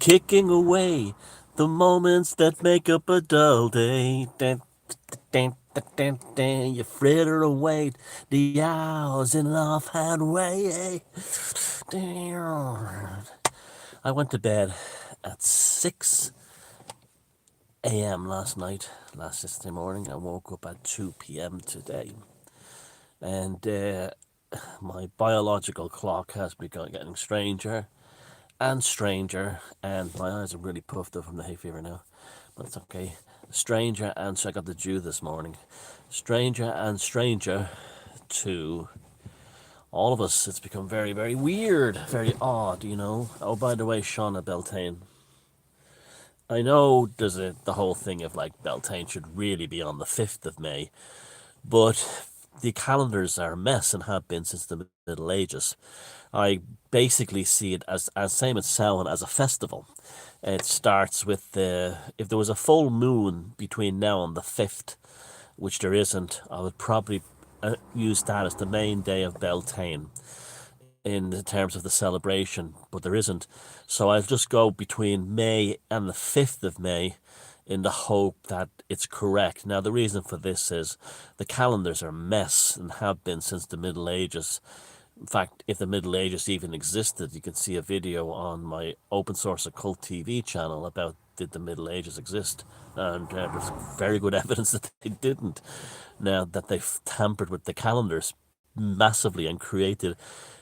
kicking away the moments that make up a dull day. You fritter away the hours in an offhand way. I went to bed at 6 a.m. last yesterday morning. I woke up at 2 p.m. today. And my biological clock has begun getting stranger and stranger, and my eyes are really puffed up from the hay fever now, but it's okay. Stranger, and so I got the dew this morning. Stranger and stranger to all of us. It's become very, very weird, very odd, you know. Oh, by the way, Shauna Beltane, I know there's the whole thing of like Beltane should really be on the 5th of May, but the calendars are a mess and have been since the Middle Ages. I basically see it as same as Samhain as a festival. It starts with if there was a full moon between now and the 5th, which there isn't, I would probably use that as the main day of Beltane in terms of the celebration, but there isn't. So I'll just go between May and the 5th of May in the hope that it's correct. Now, the reason for this is the calendars are a mess and have been since the Middle Ages. In fact, if the Middle Ages even existed, you can see a video on my open source occult TV channel about did the Middle Ages exist, and there's very good evidence that they didn't. Now that they've tampered with the calendars massively and created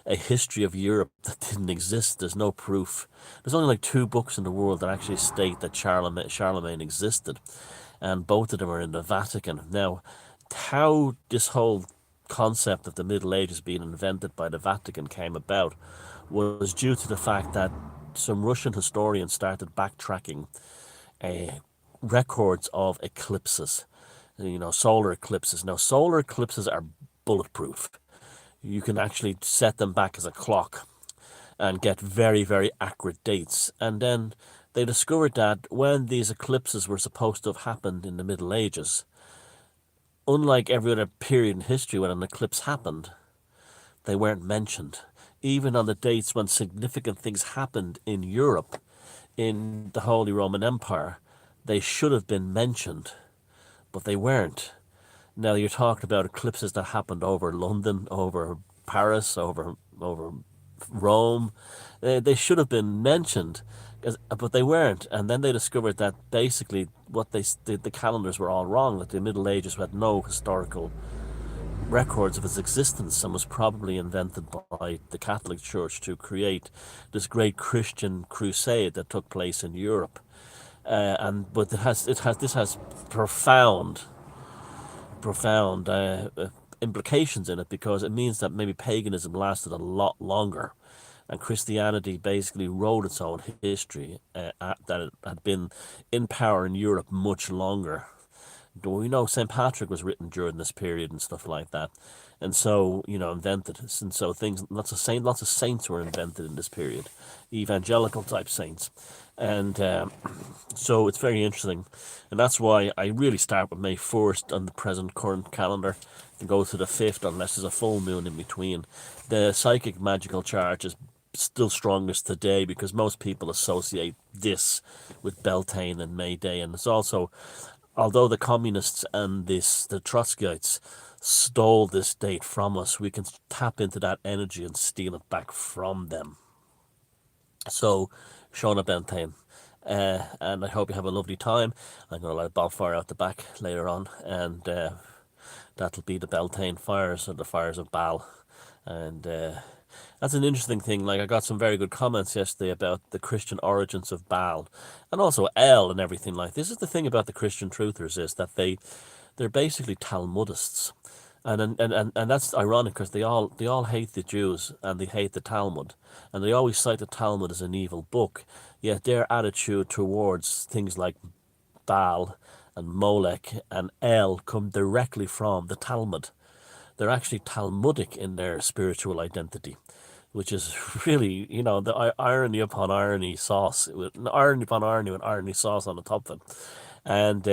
a history of Europe that didn't exist. There's no proof. There's only like 2 books in the world that actually state that Charlemagne existed, and both of them are in the Vatican. Now, how this whole concept of the Middle Ages being invented by the Vatican came about was due to the fact that some Russian historians started backtracking records of eclipses, solar eclipses. Now, solar eclipses are bulletproof. You can actually set them back as a clock and get very, very accurate dates. And then they discovered that when these eclipses were supposed to have happened in the Middle Ages, unlike every other period in history when an eclipse happened, they weren't mentioned. Even on the dates when significant things happened in Europe, in the Holy Roman Empire, they should have been mentioned, but they weren't. Now you're talking about eclipses that happened over London, over Paris, over Rome. They should have been mentioned, but they weren't. And then they discovered that basically what the calendars were all wrong. That the Middle Ages had no historical records of its existence and was probably invented by the Catholic Church to create this great Christian crusade that took place in Europe. But this has profound implications in it, because it means that maybe paganism lasted a lot longer and Christianity basically wrote its own history, that it had been in power in Europe much longer. We know St. Patrick was written during this period and stuff like that, and so invented. And so things, lots of saints were invented in this period, evangelical type saints, and so it's very interesting, and that's why I really start with May 1st on the present current calendar and go to the 5th unless there's a full moon in between. The psychic magical charge is still strongest today because most people associate this with Beltane and May Day, and it's also, although the communists and the Trotskyites stole this date from us, we can tap into that energy and steal it back from them. So, Shauna Beltane. And I hope you have a lovely time. I'm going to light a bonfire out the back later on, and that'll be the Beltane fires, or the fires of Baal. And that's an interesting thing. Like, I got some very good comments yesterday about the Christian origins of Baal, and also El and everything like this. Is the thing about the Christian truthers, is that they're basically Talmudists, and that's ironic because they all hate the Jews and they hate the Talmud, and they always cite the Talmud as an evil book. Yet their attitude towards things like Baal and Molech and El come directly from the Talmud. They're actually Talmudic in their spiritual identity, which is really, the irony upon irony sauce, with irony upon irony with irony sauce on the top of it. And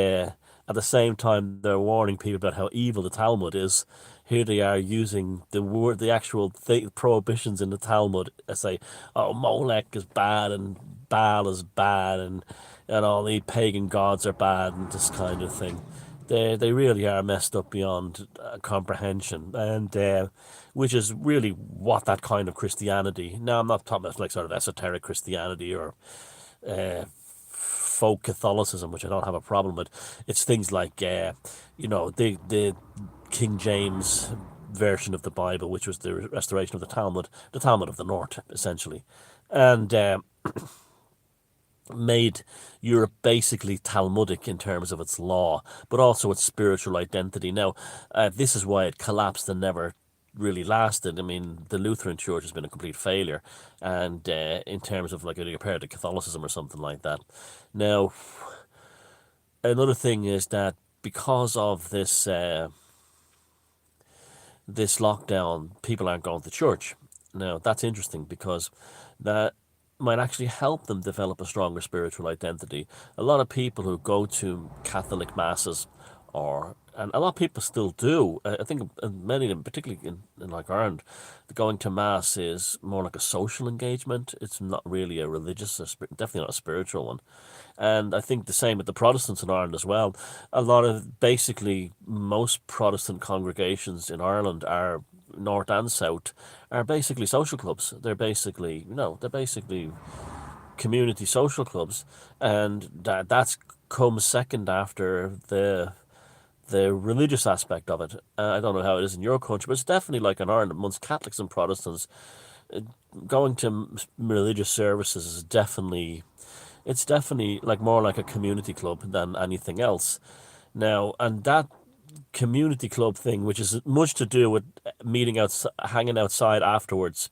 at the same time, they're warning people about how evil the Talmud is. Here they are using the actual prohibitions in the Talmud. Say, oh, Molech is bad and Baal is bad, and all the pagan gods are bad, and this kind of thing. They really are messed up beyond comprehension, and which is really what that kind of Christianity. Now, I'm not talking about like sort of esoteric Christianity or uh, folk Catholicism, which I don't have a problem with. It's things like the King James version of the Bible, which was the restoration of the Talmud of the North, essentially, and made Europe basically Talmudic in terms of its law, but also its spiritual identity. Now, this is why it collapsed and never really lasted. I mean, the Lutheran Church has been a complete failure, and in terms of like compared to Catholicism or something like that. Now, another thing is that because of this lockdown, people aren't going to church. Now, that's interesting because that might actually help them develop a stronger spiritual identity. A lot of people who go to Catholic masses, and a lot of people still do. I think many of them, particularly in like Ireland, going to mass is more like a social engagement. It's not really a religious, definitely not a spiritual one. And I think the same with the Protestants in Ireland as well. A lot of basically most Protestant congregations in Ireland are north and south are basically social clubs. They're basically community social clubs, and that's comes second after the religious aspect of it. I don't know how it is in your country, but it's definitely like in Ireland amongst Catholics and Protestants. Going to religious services is definitely like more like a community club than anything else. Now, and that community club thing, which is much to do with meeting out, hanging outside afterwards,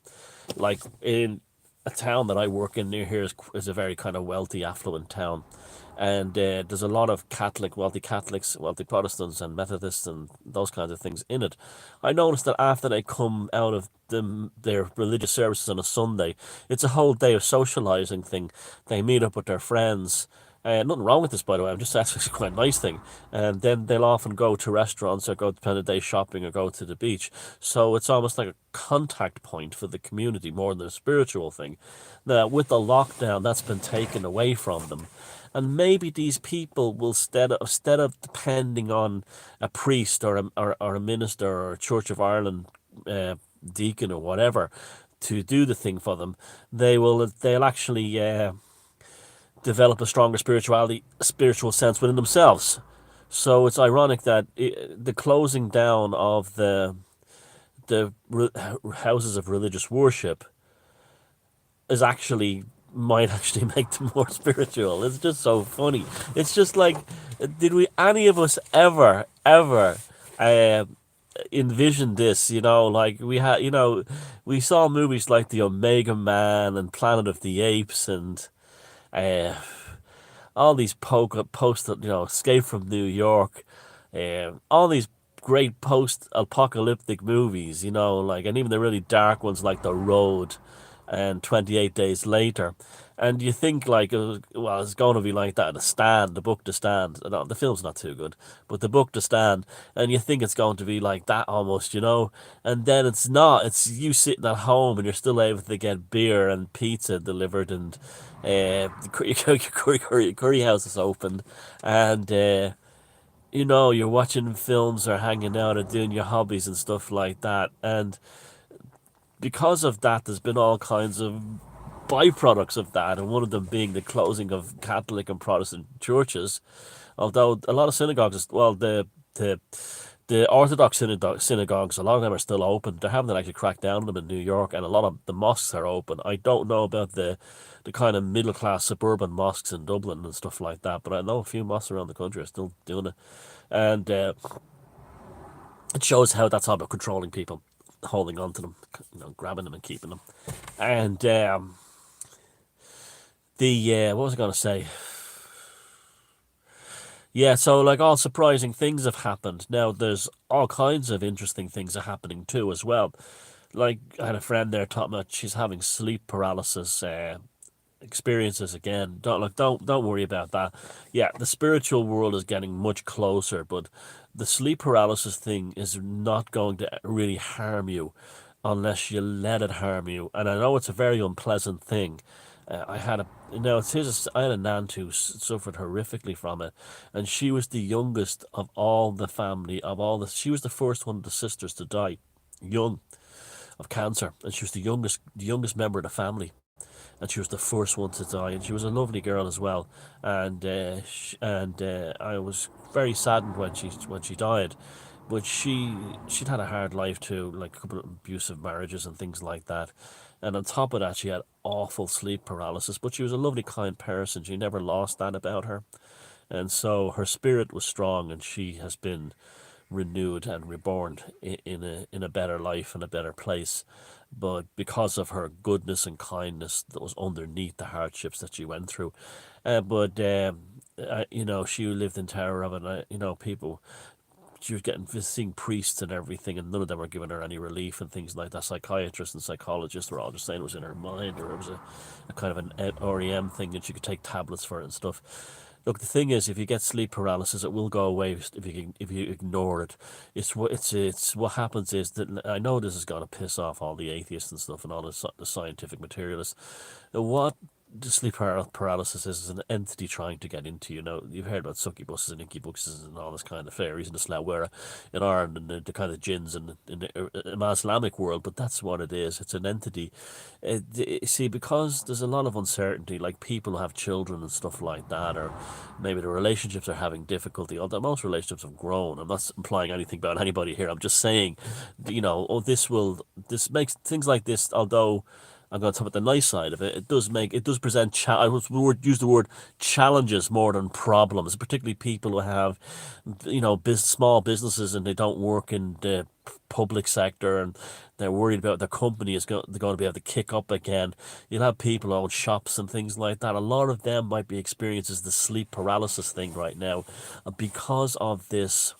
like in a town that I work in near here is a very kind of wealthy, affluent town, and there's a lot of wealthy Catholics, wealthy Protestants, and Methodists, and those kinds of things in it. I noticed that after they come out of their religious services on a Sunday, it's a whole day of socializing thing. They meet up with their friends. Nothing wrong with this, by the way. I'm just asking, it's quite a nice thing. And then they'll often go to restaurants or go to spend a day shopping or go to the beach. So it's almost like a contact point for the community more than a spiritual thing. Now, with the lockdown, that's been taken away from them. And maybe these people will, instead of depending on a priest or a minister or a Church of Ireland deacon or whatever to do the thing for them, they'll actually develop a stronger spiritual sense within themselves. So it's ironic that the closing down of the houses of religious worship is actually might actually make them more spiritual. It's just so funny. It's just like, did we any of us ever uh, envision this? Like we saw movies like The Omega Man and Planet of the Apes and uh, all these post Escape from New York, all these great post-apocalyptic movies, like, and even the really dark ones like The Road and 28 Days Later. And you think like, well, it's going to be like that. The book The Stand. No, the film's not too good, but the book The Stand, and you think it's going to be like that almost, and then it's not. It's you sitting at home and you're still able to get beer and pizza delivered, and your curry house is open, and you're watching films or hanging out or doing your hobbies and stuff like that. And because of that, there's been all kinds of byproducts of that, and one of them being the closing of Catholic and Protestant churches. Although a lot of synagogues, well, the Orthodox synagogues, a lot of them are still open. They haven't actually cracked down on them in New York, and a lot of the mosques are open. I don't know about the kind of middle class suburban mosques in Dublin and stuff like that, but I know a few mosques around the country are still doing it, and it shows how that's all about controlling people, holding on to them, grabbing them and keeping them. And what was I going to say? Yeah, so like all surprising things have happened. Now there's all kinds of interesting things are happening too as well. Like I had a friend there talking about she's having sleep paralysis experiences again. Don't worry about that. Yeah, the spiritual world is getting much closer, but the sleep paralysis thing is not going to really harm you unless you let it harm you. And I know it's a very unpleasant thing, I had a now it's his. I had a nan who suffered horrifically from it, and she was the youngest of all the family. Of all the, she was the first one of the sisters to die, young, of cancer, and she was the youngest member of the family, and she was the first one to die. And she was a lovely girl as well, and I was very saddened when she died. But she'd had a hard life too, like a couple of abusive marriages and things like that. And on top of that, she had awful sleep paralysis. But she was a lovely, kind person. She never lost that about her, and so her spirit was strong, and she has been renewed and reborn in a better life and a better place. But because of her goodness and kindness that was underneath the hardships that she went through, but you know, she lived in terror of it. You know, people, she was getting seeing priests and everything, and none of them were giving her any relief and things like that. Psychiatrists and psychologists were all just saying it was in her mind, or it was a kind of an REM thing, and she could take tablets for it and stuff. Look, the thing is, if you get sleep paralysis, it will go away if you ignore it. It's what happens is that I know this is going to piss off all the atheists and stuff and all the scientific materialists. What the sleep paralysis is an entity trying to get into you. Now, you've heard about succubuses and incubuses and all this kind of fairies and the slawera in Ireland and the kind of jinns in the Islamic world, but that's what it is. It's an entity. See, because there's a lot of uncertainty, like people who have children and stuff like that, or maybe the relationships are having difficulty, although most relationships have grown. I'm not implying anything about anybody here. I'm just saying, you know, oh, this makes things like this, although I'm going to talk about the nice side of it. It does present. I would use the word challenges more than problems, particularly people who have, you know, small businesses and they don't work in the public sector and they're worried about their company they're going to be able to kick up again. You'll have people who own shops and things like that. A lot of them might be experiencing the sleep paralysis thing right now, because of this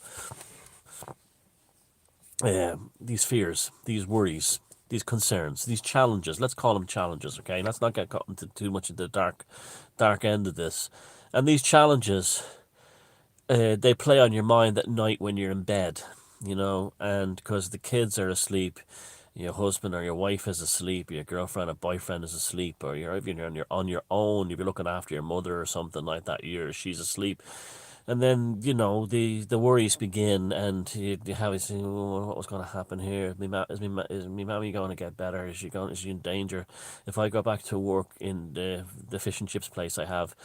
these fears, these worries, these concerns, these challenges. Let's call them challenges, okay? Let's not get caught into too much of the dark end of this. And these challenges, they play on your mind at night when you're in bed, you know, and because the kids are asleep, your husband or your wife is asleep, your girlfriend or boyfriend is asleep, or if you're on your own, if you're looking after your mother or something like that, she's asleep, and then you know the worries begin, and you have this, oh, what was going to happen here? Is me mommy going to get better? Is she in danger? If I go back to work in the fish and chips place I have,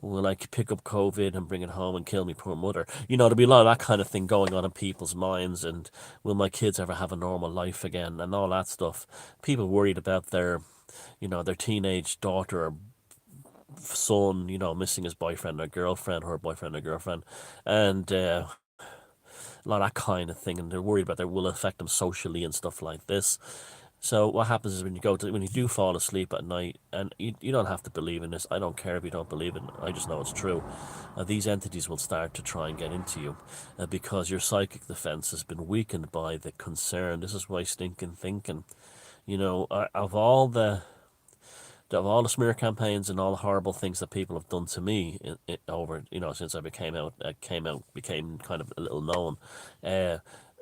will I pick up COVID and bring it home and kill me poor mother? You know, there'll be a lot of that kind of thing going on in people's minds, and will my kids ever have a normal life again, and all that stuff. People worried about their, you know, their teenage daughter or son, you know, missing his boyfriend or girlfriend, her boyfriend or girlfriend, and a lot of that kind of thing, and they're worried about that will affect them socially and stuff like this. So what happens is when you do fall asleep at night, and you don't have to believe in this. I don't care if you don't believe it. I just know it's true. These entities will start to try and get into you, because your psychic defense has been weakened by the concern. This is why stinking thinking. You know, of all the smear campaigns and all the horrible things that people have done to me over, you know, since I became kind of a little known,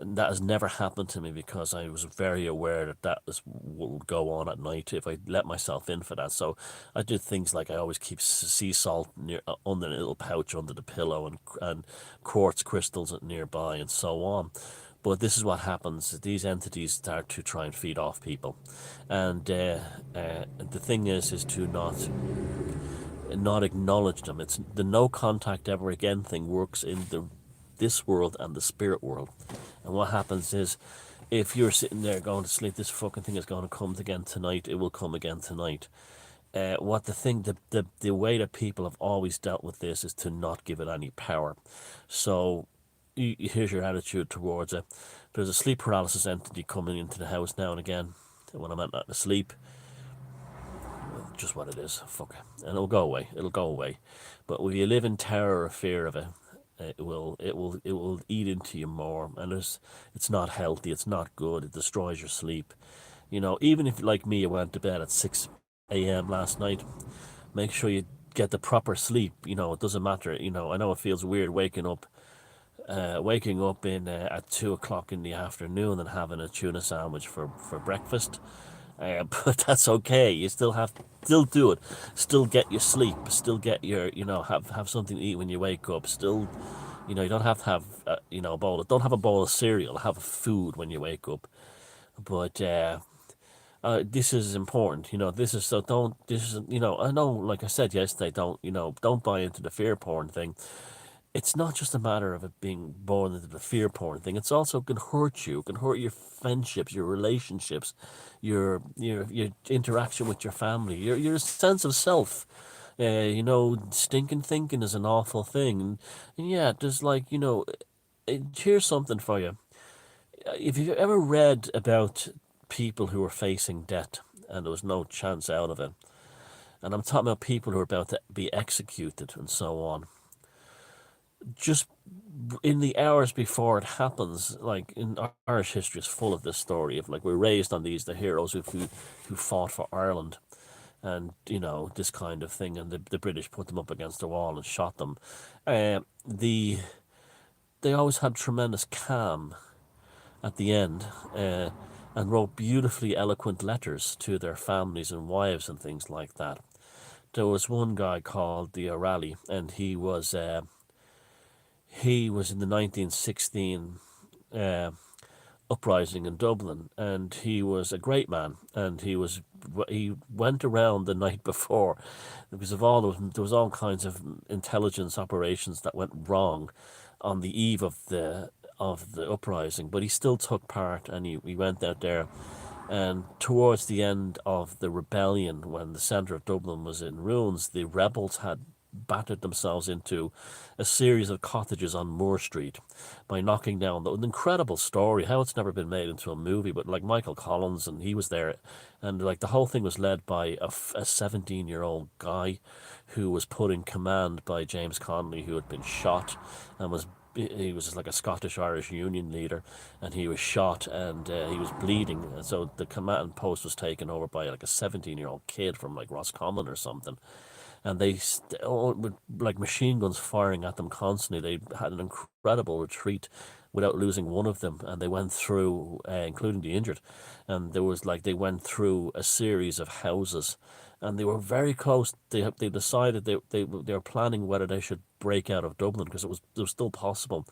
that has never happened to me because I was very aware that what would go on at night if I let myself in for that. So I did things like I always keep sea salt under a little pouch under the pillow, and quartz crystals nearby, and so on. But this is what happens. These entities start to try and feed off people, and the thing is to not acknowledge them. It's the no contact ever again thing works in this world and the spirit world. And what happens is, if you're sitting there going to sleep, this fucking thing is going to come again tonight. It will come again tonight. What the thing, the way that people have always dealt with this is to not give it any power. So here's your attitude towards it. There's a sleep paralysis entity coming into the house now and again. When I'm not asleep, just what it is. Fuck it, and it'll go away. It'll go away. But if you live in terror or fear of it, it will eat into you more, and it's not healthy. It's not good. It destroys your sleep. You know, even if like me, you went to bed at 6 a.m. last night, make sure you get the proper sleep. You know, it doesn't matter. You know, I know it feels weird waking up in at 2 o'clock in the afternoon and having a tuna sandwich for breakfast, But that's okay. You still have still do it. Still get your sleep. Still get your have something to eat when you wake up. Still, you don't have to have a bowl. Don't have a bowl of cereal. Have food when you wake up. But this is important. This is so don't. This is I know. Like I said yesterday, don't buy into the fear porn thing. It's not just a matter of it being born into the fear porn thing. It's also can hurt you. It can hurt your friendships, your relationships, your interaction with your family, your sense of self. Stinking thinking is an awful thing, and yeah, there's here's something for you. If you've ever read about people who were facing death and there was no chance out of it, and I'm talking about people who are about to be executed and so on, just in the hours before it happens, like in Irish history is full of this story of like we're raised on the heroes who fought for Ireland, and this kind of thing, and the British put them up against the wall and shot them. The They always had tremendous calm at the end, and wrote beautifully eloquent letters to their families and wives and things like that. There was one guy called the O'Reilly, and he was in the 1916 uh, uprising in Dublin, and he was a great man. And he went around the night before because of all there was all kinds of intelligence operations that went wrong on the eve of the uprising, but he still took part, and he went out there. And towards the end of the rebellion, when the centre of Dublin was in ruins, the rebels had battered themselves into a series of cottages on Moore Street by knocking down an incredible story, how it's never been made into a movie, but like Michael Collins, and he was there, and like the whole thing was led by a 17-year-old guy who was put in command by James Connolly, who had been shot and he was like a Scottish Irish Union leader, and he was shot, and he was bleeding. And so the command post was taken over by like a 17-year-old kid from like Roscommon or something. And with like machine guns firing at them constantly, they had an incredible retreat without losing one of them, and they went through, including the injured, and they went through a series of houses, and they were very close. They decided they were planning whether they should break out of Dublin because it was still possible.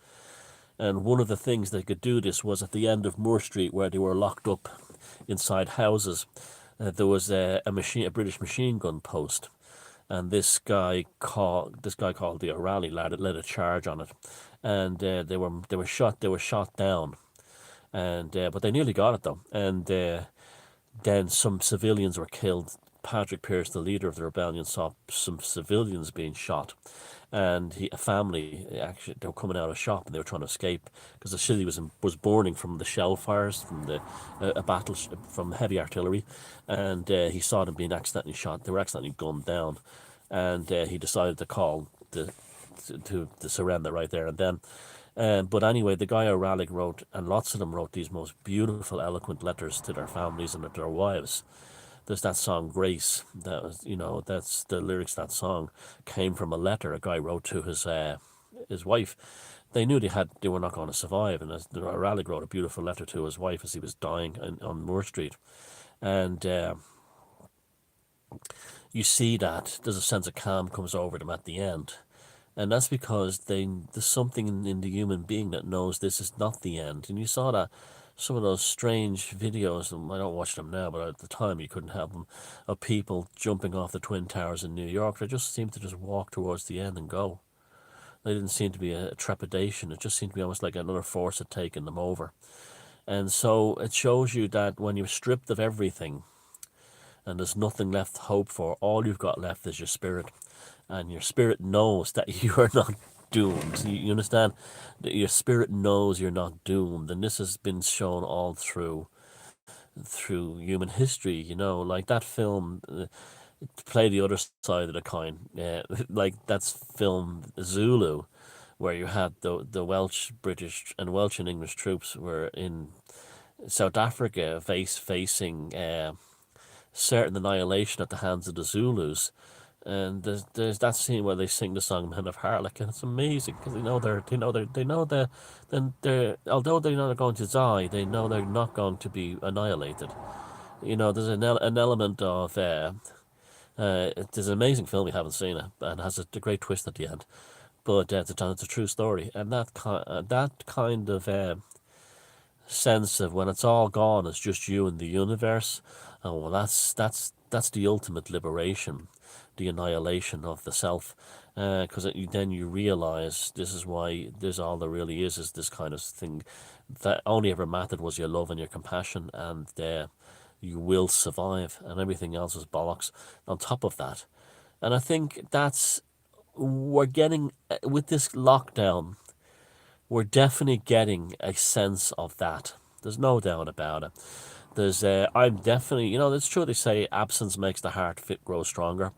And one of the things they could do this was at the end of Moore Street, where they were locked up inside houses. There was a British machine gun post, and this guy called the O'Reilly led a charge on it, and they were shot down, and but they nearly got it though, and then some civilians were killed. Patrick Pearse, the leader of the rebellion, saw some civilians being shot, and a family actually they were coming out of a shop and they were trying to escape because the city was burning from the shell fires from a battle from heavy artillery, and he saw them being accidentally shot. They were accidentally gunned down, and he decided to call to surrender right there and then. But anyway, the guy O'Reilly wrote, and lots of them wrote these most beautiful, eloquent letters to their families and to their wives. There's that song Grace. That's the lyrics. Of that song came from a letter a guy wrote to his wife. They knew they were not going to survive, and O'Reilly wrote a beautiful letter to his wife as he was dying on Moore Street, and you see that there's a sense of calm comes over them at the end. And that's because there's something in the human being that knows this is not the end. And you saw that some of those strange videos, and I don't watch them now, but at the time you couldn't help them, of people jumping off the Twin Towers in New York. They just seemed to just walk towards the end and go. There didn't seem to be a trepidation. It just seemed to be almost like another force had taken them over. And so it shows you that when you're stripped of everything and there's nothing left to hope for, all you've got left is your spirit. And your spirit knows that you are not doomed. You understand? That your spirit knows you're not doomed. And this has been shown all through human history, like that film, to play the other side of the coin. Like that's film Zulu, where you had the Welsh, British, and Welsh and English troops were in South Africa facing certain annihilation at the hands of the Zulus. And there's that scene where they sing the song "Men of Harlech," and it's amazing because then they're although they know they're going to die, they know they're not going to be annihilated, There's an element of there's an amazing film you haven't seen it, and has a great twist at the end. But it's a true story, and that kind of sense of when it's all gone, it's just you and the universe. Oh well, that's the ultimate liberation, the annihilation of the self. Because then you realize this is why this all there really is this kind of thing that only ever mattered was your love and your compassion, and you will survive, and everything else is bollocks on top of that. And I think that's we're getting with this lockdown, we're definitely getting a sense of that. There's no doubt about it. I'm definitely, it's true they say absence makes the heart fit grow stronger.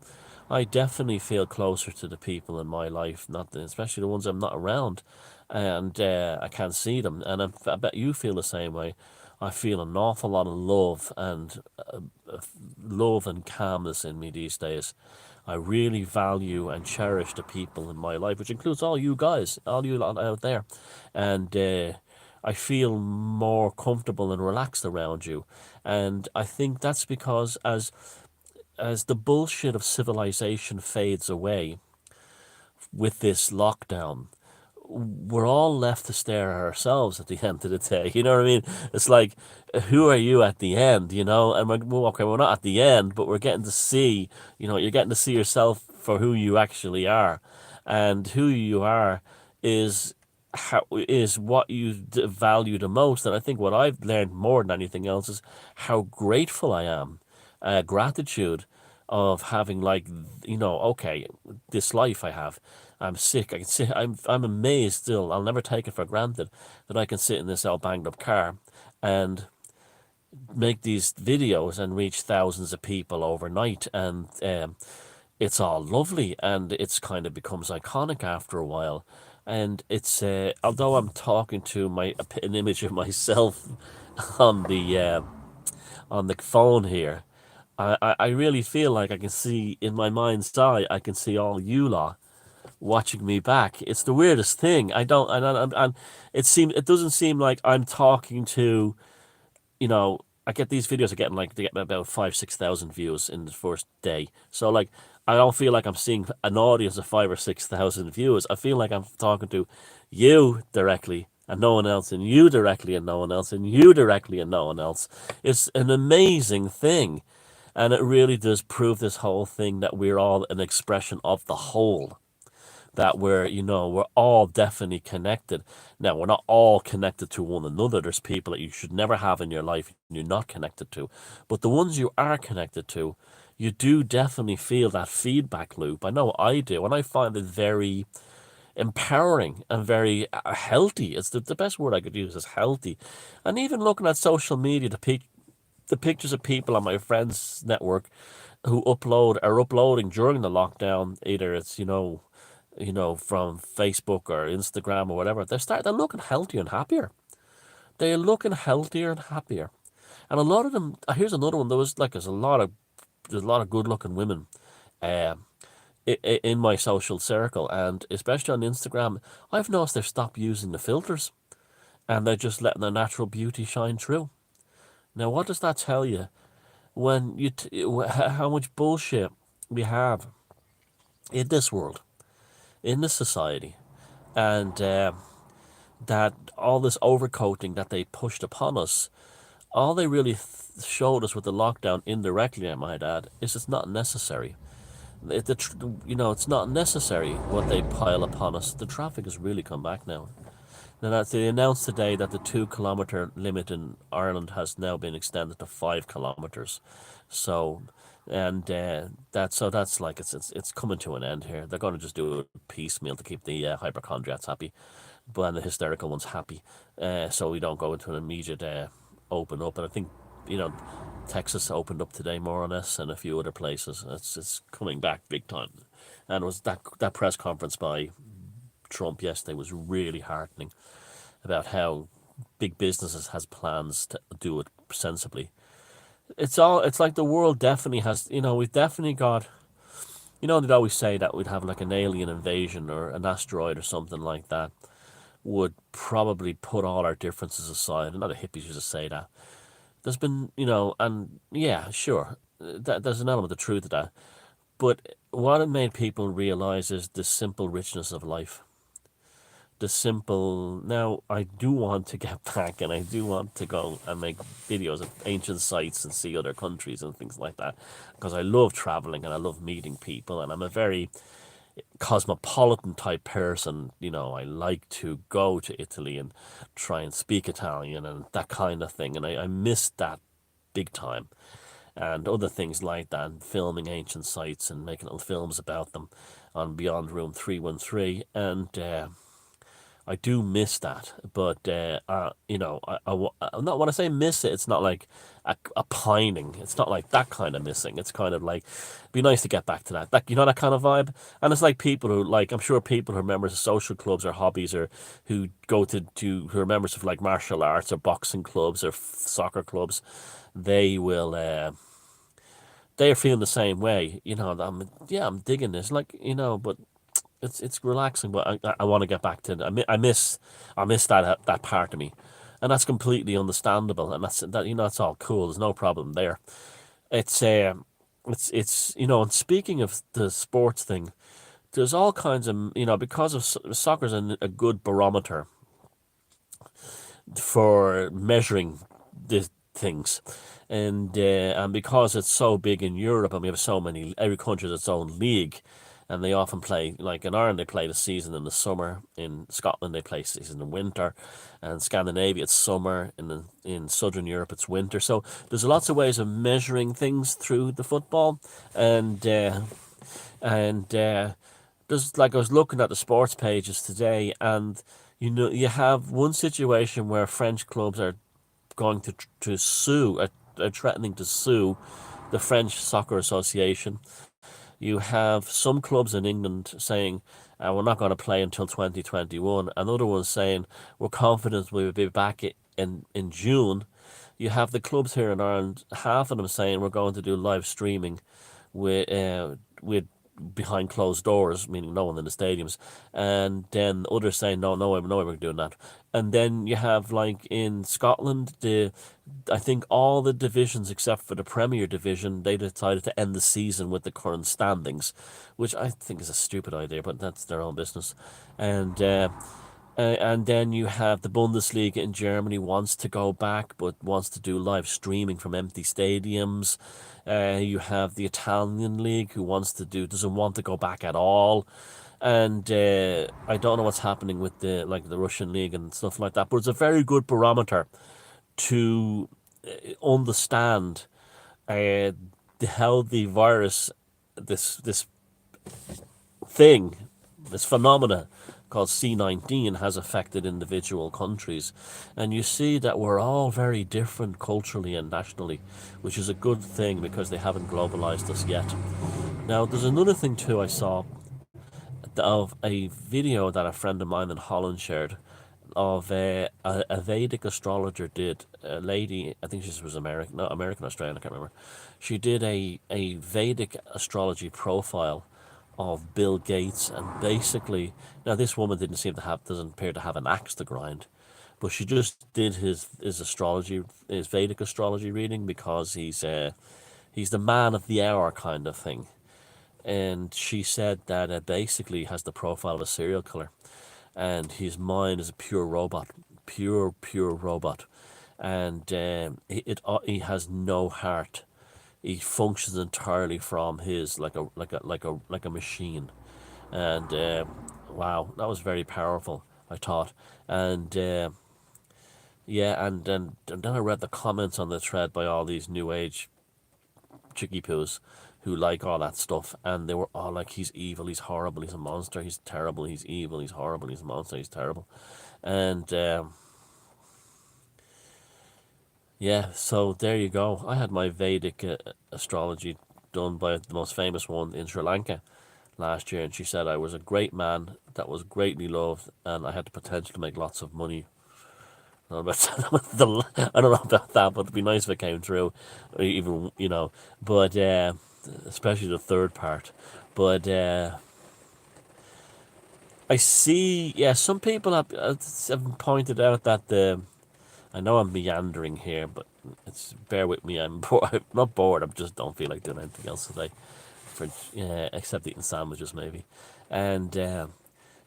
I definitely feel closer to the people in my life, especially the ones I'm not around, and I can't see them. And I bet you feel the same way. I feel an awful lot of love and calmness in me these days. I really value and cherish the people in my life, which includes all you guys, all you lot out there, and I feel more comfortable and relaxed around you. And I think that's because as the bullshit of civilization fades away with this lockdown, we're all left to stare at ourselves at the end of the day. You know what I mean? It's like, who are you at the end? And we're not at the end, but we're getting to see. You're getting to see yourself for who you actually are, and who you are is what you value the most. And I think what I've learned more than anything else is how grateful I am, gratitude of having, like, okay, this life I have. I'm sick. I can sit. I'm amazed still. I'll never take it for granted that I can sit in this all banged up car and make these videos and reach thousands of people overnight, and it's all lovely, and it's kind of becomes iconic after a while. And it's although I'm talking to an image of myself on the phone here, I really feel like I can see in my mind's eye, I can see all you lot watching me back. It's the weirdest thing. I don't, and it doesn't seem like I'm talking to, I get these videos are getting like they get about 5,000-6,000 views in the first day. So like I don't feel like I'm seeing an audience of 5,000 or 6,000 viewers. I feel like I'm talking to you directly and no one else, and you directly and no one else, and you directly and no one else. It's an amazing thing. And it really does prove this whole thing that we're all an expression of the whole, that we're all definitely connected. Now, we're not all connected to one another. There's people that you should never have in your life you're not connected to. But the ones you are connected to, you do definitely feel that feedback loop. I know I do, and I find it very empowering and very healthy. It's the best word I could use is healthy. And even looking at social media, the pictures of people on my friends' network who are uploading during the lockdown, either it's, from Facebook or Instagram or whatever, they're looking healthier and happier. They're looking healthier and happier. And a lot of them, here's another one, there's a lot of good looking women uh, in my social circle, and especially on Instagram, I've noticed they've stopped using the filters, and they're just letting their natural beauty shine through. Now, what does that tell you? When how much bullshit we have in this world, in this society, and that all this overcoating that they pushed upon us, all they really showed us with the lockdown indirectly, I might add, is it's not necessary. It's not necessary what they pile upon us. The traffic has really come back now. Now, they announced today that the 2 kilometre limit in Ireland has now been extended to 5 kilometres. So, and that's like it's coming to an end here. They're going to just do it piecemeal to keep the hypochondriacs happy, but and the hysterical ones happy. So we don't go into an immediate open up. And I think you know Texas opened up today more or less, and a few other places. It's coming back big time. And it was that press conference by Trump yesterday was really heartening about how big businesses has plans to do it sensibly. It's like the world definitely has, we've definitely got, they'd always say that we'd have like an alien invasion or an asteroid or something like that would probably put all our differences aside. And not the hippies used to say that. there's been, and yeah, sure, there's an element of truth to that. But what it made people realize is the simple richness of life. The simple. Now, I do want to get back, and I do want to go and make videos of ancient sites and see other countries and things like that, because I love traveling and I love meeting people, and I'm a very cosmopolitan type person. I like to go to Italy and try and speak Italian and that kind of thing, and I miss that big time. And other things like that, and filming ancient sites and making little films about them on Beyond Room 313. And I do miss that, but not when I say miss it, it's not like a pining. It's not like that kind of missing. It's kind of like, it'd be nice to get back to that. That kind of vibe. And it's like people who I'm sure people who are members of social clubs or hobbies, or who go who are members of like martial arts or boxing clubs or soccer clubs, they will. They're feeling the same way. I'm digging this, but it's relaxing, but I want to get back to it. I miss that part of me, and that's completely understandable. And that's all cool. There's no problem there. It's and speaking of the sports thing, there's all kinds of because of soccer's a good barometer for measuring the things. And because it's so big in Europe, and we have so many, every country has its own league, and they often play, like in Ireland they play the season in the summer, in Scotland they play season in winter, and Scandinavia it's summer, in Southern Europe it's winter. So there's lots of ways of measuring things through the football, and there's, like, I was looking at the sports pages today, and you have one situation where French clubs are going to sue, are threatening to sue the French Soccer Association. You have some clubs in England saying, we're not going to play until 2021. Another one saying, we're confident we'll be back in June. You have the clubs here in Ireland, half of them saying we're going to do live streaming with behind closed doors, meaning no one in the stadiums, and then others saying no way we're doing that. And then you have, like, in Scotland, I think all the divisions except for the Premier Division, they decided to end the season with the current standings, which I think is a stupid idea, but that's their own business. And then you have the Bundesliga in Germany wants to go back, but wants to do live streaming from empty stadiums. You have the Italian league who doesn't want to go back at all. And I don't know what's happening with the Russian league and stuff like that. But it's a very good barometer to understand uh, how the virus, this thing, this phenomena called C-19, has affected individual countries. And you see that we're all very different culturally and nationally, which is a good thing because they haven't globalized us yet. Now, there's another thing too I saw of a video that a friend of mine in Holland shared of a Vedic astrologer did. A lady, I think she was American, no, American, Australian, I can't remember. She did a Vedic astrology profile of Bill Gates, and basically, now this woman doesn't appear to have an axe to grind, but she just did his Vedic astrology reading because he's the man of the hour kind of thing. And she said that basically has the profile of a serial killer, and his mind is a pure robot, pure robot, and he has no heart. He functions entirely from his like a machine, and wow, that was very powerful, I thought. And yeah, and then I read the comments on the thread by all these new age chicky poos who like all that stuff, and they were all like, he's evil, he's horrible, he's a monster, he's terrible, he's evil, he's horrible, he's a monster, he's terrible. And yeah, so there you go. I had my Vedic astrology done by the most famous one in Sri Lanka last year, and she said I was a great man that was greatly loved, and I had the potential to make lots of money. I don't know about, I don't know about that, but it'd be nice if it came true, even, but especially the third part. But I see, yeah, some people have pointed out that I know I'm meandering here, but It's bear with me. I'm bored. I'm not bored. I just don't feel like doing anything else today, for except eating sandwiches maybe. And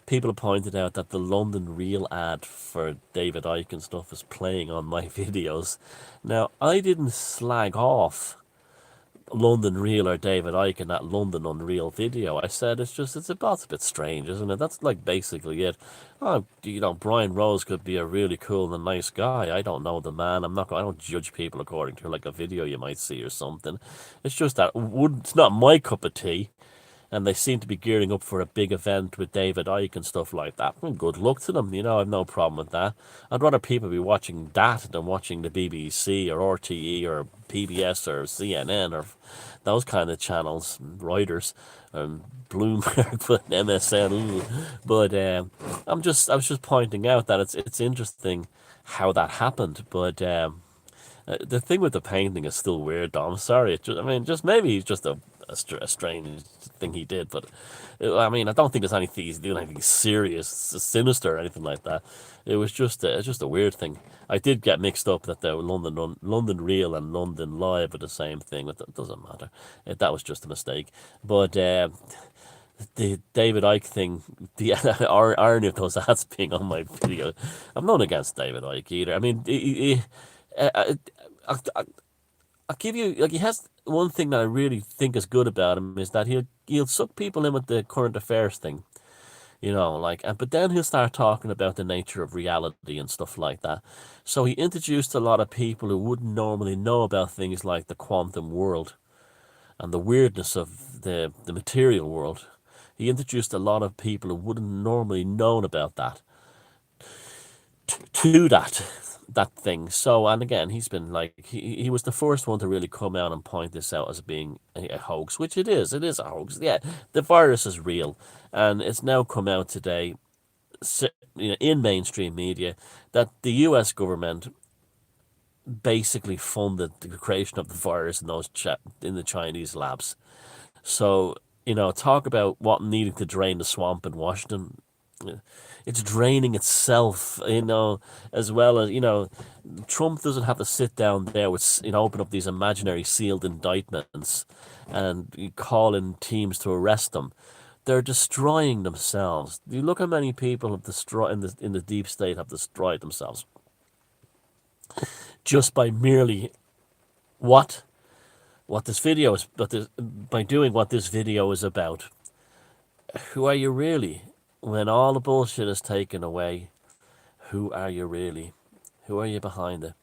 people have pointed out that the London Real ad for David Icke and stuff is playing on my videos. Now, I didn't slag off London Real or David Icke in that London Unreal video. I said that's a bit strange, isn't it? That's like basically it. Oh, Brian Rose could be a really cool and nice guy. I don't know the man. I don't judge people according to like a video you might see or something. It's just that it's not my cup of tea, and they seem to be gearing up for a big event with David Icke and stuff like that. Well, good luck to them. I've no problem with that. I'd rather people be watching that than watching the BBC or RTE or PBS or CNN or those kind of channels, Reuters, Bloomberg, but MSN. Ooh. But I was just pointing out that it's interesting how that happened, but. The thing with the painting is still weird, Dom. I'm sorry. Just maybe he's just a strange thing he did, but I don't think there's anything he's doing anything serious, sinister, or anything like that. It was just a weird thing. I did get mixed up that the London Real and London Live are the same thing, but that doesn't matter. That was just a mistake. But the David Icke thing, the irony of those ads being on my video. I'm not against David Icke either. I mean, I, I'll give you like he has one thing that I really think is good about him is that he'll suck people in with the current affairs thing, but then he'll start talking about the nature of reality and stuff like that. So he introduced a lot of people who wouldn't normally know about things like the quantum world and the weirdness of the material world. He introduced a lot of people who wouldn't normally known about that to that thing. So, and again, he's been like he was the first one to really come out and point this out as being a hoax, which it is. It is a hoax. Yeah, the virus is real, and it's now come out today, in mainstream media, that the U.S. government basically funded the creation of the virus in in the Chinese labs. So, talk about what needing to drain the swamp in Washington. It's draining itself, as well as, Trump doesn't have to sit down there with, open up these imaginary sealed indictments and call in teams to arrest them. They're destroying themselves. You look how many people have destroyed in the deep state have destroyed themselves just by merely what this video is, by doing what this video is about. Who are you really? When all the bullshit is taken away, who are you really? Who are you behind it?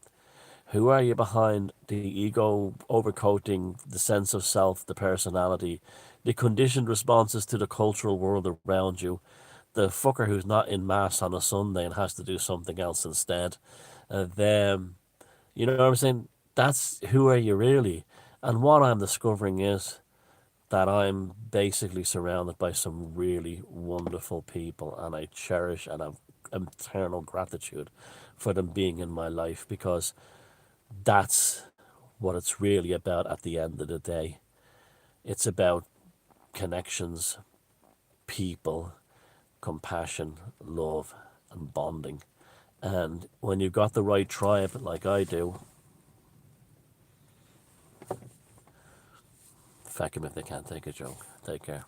Who are you behind the ego overcoating the sense of self, the personality, the conditioned responses to the cultural world around you, the fucker who's not in mass on a Sunday and has to do something else instead? Them, you know what I'm saying? That's who are you really? And what I'm discovering is that I'm basically surrounded by some really wonderful people, and I cherish and have eternal gratitude for them being in my life, because that's what it's really about at the end of the day. It's about connections, people, compassion, love, and bonding. And when you've got the right tribe, like I do, feck 'em if they can't take a joke. Take care.